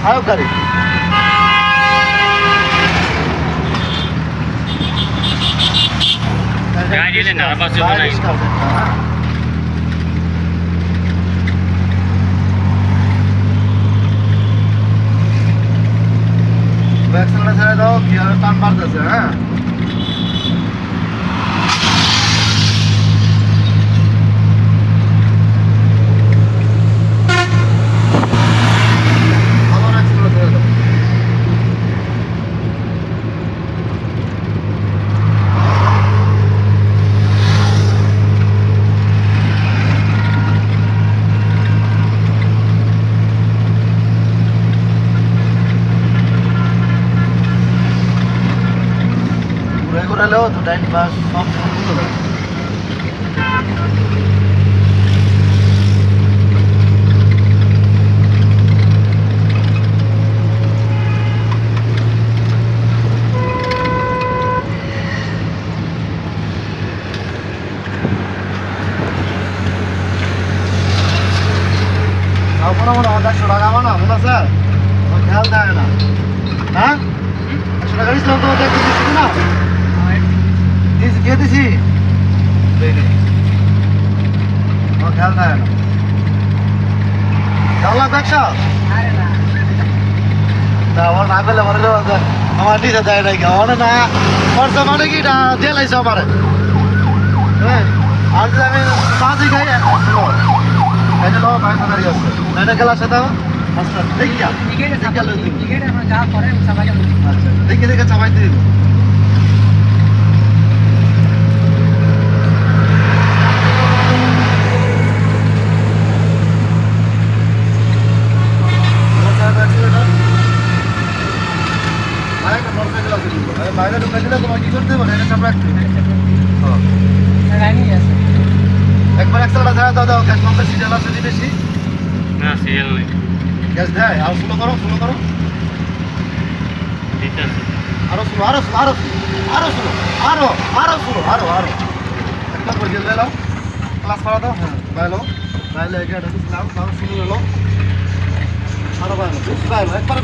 আয়ব গাড়ি গাড়ি না বাসে তো নাই ব্যাকসাইডে ছেড়ে দাও গিয়ার টান মারতেছে হ্যাঁ আবার অ্যাক্সিলেটর ছেড়ে দাও ঘুরে ঘুরালেও তো টাইম পাস সব সুন্দর হয় তাও কোনো মনে হয় 100 টাকা আমার না মনে আছে আমার খেয়াল থাকে না হ্যাঁ 100 টাকা দিয়েছিলাম তো দেখতে দিচ্ছি না দিয়েছি কে দিছি আমার খেয়াল থাকে না কেমন লাগবে 100 তা আমার না পেলে মনে আমার নিজে যায় নাকি আমার না খরচা মানে কি না দিয়ে লাইছে আমার হ্যাঁ আর যদি আমি পাঁচই খাই এই যে লোক ভাই দাঁড়িয়ে আছে এটা গেলার সাথে আচ্ছা দেখিয়া আচ্ছা দেখে দেখে চাপাইতে দিব বাইরে ঢুকে দিলে তোমার কি করতে হবে এটা চাপ রাখতে একবার একসাথে ছাড়া দাও দাও গ্যাস পাম্পের সিরিয়াল আছে যে বেশি না সিরিয়াল নাই গ্যাস দেয় আর স্লো করো ঠিক আছে আরো স্লো আরো একটা করে গেলে নাও ক্লাস পাড়া দাও হ্যাঁ বাইলো বাইলে এগিয়ে ঢুকিস নাও তাও শুরু হলো আরো বাইলো একবার